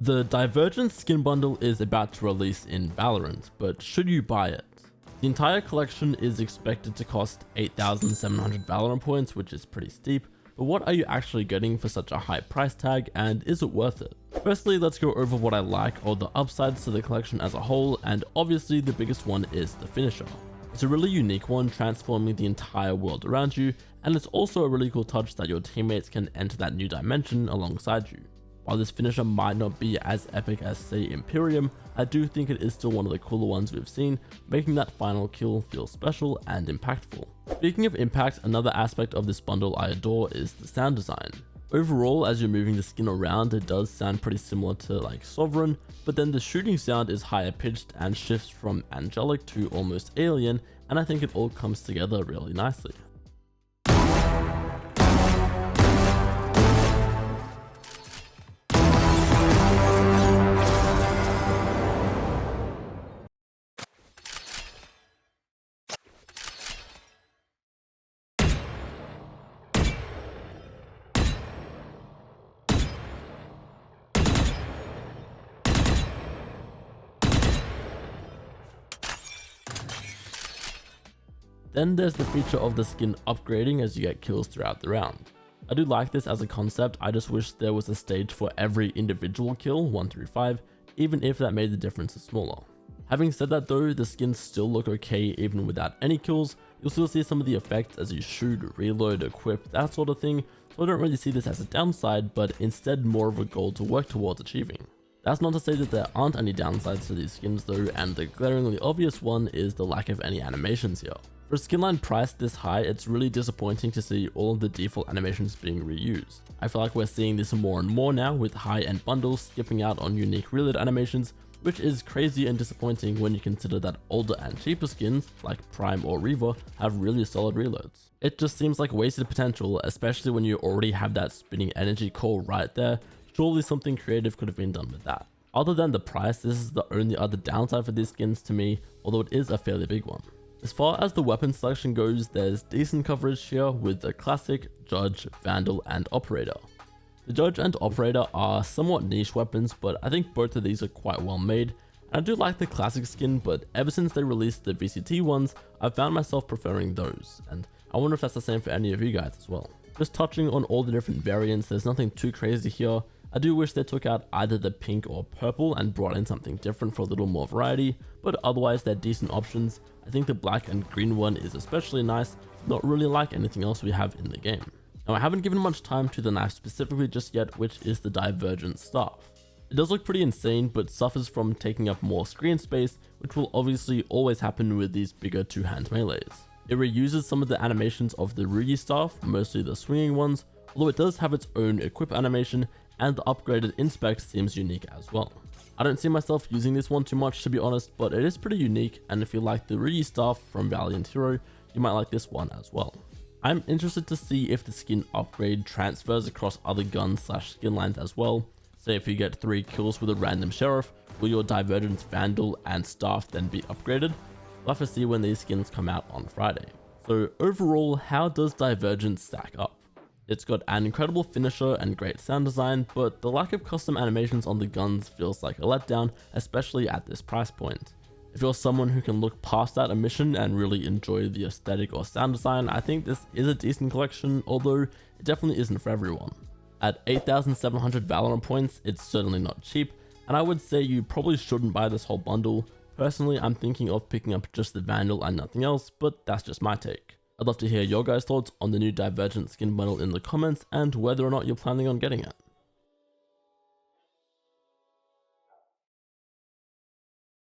The Divergence skin bundle is about to release in Valorant, but should you buy it? The entire collection is expected to cost 8,700 Valorant points, which is pretty steep, but what are you actually getting for such a high price tag, and is it worth it? Firstly, let's go over what I like or the upsides to the collection as a whole, and obviously the biggest one is the finisher. It's a really unique one, transforming the entire world around you, and it's also a really cool touch that your teammates can enter that new dimension alongside you. While this finisher might not be as epic as say Imperium, I do think it is still one of the cooler ones we've seen, making that final kill feel special and impactful. Speaking of impact, another aspect of this bundle I adore is the sound design. Overall, as you're moving the skin around, it does sound pretty similar to like Sovereign, but then the shooting sound is higher pitched and shifts from angelic to almost alien, and I think it all comes together really nicely. Then there's the feature of the skin upgrading as you get kills throughout the round. I do like this as a concept, I just wish there was a stage for every individual kill, 1 through 5, even if that made the differences smaller. Having said that though, the skins still look okay even without any kills. You'll still see some of the effects as you shoot, reload, equip, that sort of thing, so I don't really see this as a downside, but instead more of a goal to work towards achieving. That's not to say that there aren't any downsides to these skins though, and the glaringly obvious one is the lack of any animations here. For a skinline priced this high, it's really disappointing to see all of the default animations being reused. I feel like we're seeing this more and more now, with high-end bundles skipping out on unique reload animations, which is crazy and disappointing when you consider that older and cheaper skins, like Prime or Reaver, have really solid reloads. It just seems like wasted potential, especially when you already have that spinning energy core right there. Surely something creative could have been done with that. Other than the price, this is the only other downside for these skins to me, although it is a fairly big one. As far as the weapon selection goes, there's decent coverage here with the classic, Judge, Vandal, and Operator. The Judge and Operator are somewhat niche weapons, but I think both of these are quite well made, and I do like the classic skin, but ever since they released the VCT ones, I've found myself preferring those, and I wonder if that's the same for any of you guys as well. Just touching on all the different variants, there's nothing too crazy here. I do wish they took out either the pink or purple and brought in something different for a little more variety, but otherwise they're decent options. I think the black and green one is especially nice, not really like anything else we have in the game. Now I haven't given much time to the knife specifically just yet, which is the Divergence Staff. It does look pretty insane, but suffers from taking up more screen space, which will obviously always happen with these bigger two-hand melees. It reuses some of the animations of the Ruyi staff, mostly the swinging ones, although it does have its own equip animation, and the upgraded inspect seems unique as well. I don't see myself using this one too much to be honest, but it is pretty unique, and if you like the Ruyi staff from Valiant Hero, you might like this one as well. I'm interested to see if the skin upgrade transfers across other guns / skin lines as well. Say if you get 3 kills with a random sheriff, will your Divergence Vandal and staff then be upgraded? We'll have to see when these skins come out on Friday. So overall, how does Divergence stack up? It's got an incredible finisher and great sound design, but the lack of custom animations on the guns feels like a letdown, especially at this price point. If you're someone who can look past that omission and really enjoy the aesthetic or sound design, I think this is a decent collection, although it definitely isn't for everyone. At 8,700 Valorant points, it's certainly not cheap, and I would say you probably shouldn't buy this whole bundle. Personally, I'm thinking of picking up just the Vandal and nothing else, but that's just my take. I'd love to hear your guys' thoughts on the new Divergent skin bundle in the comments and whether or not you're planning on getting it.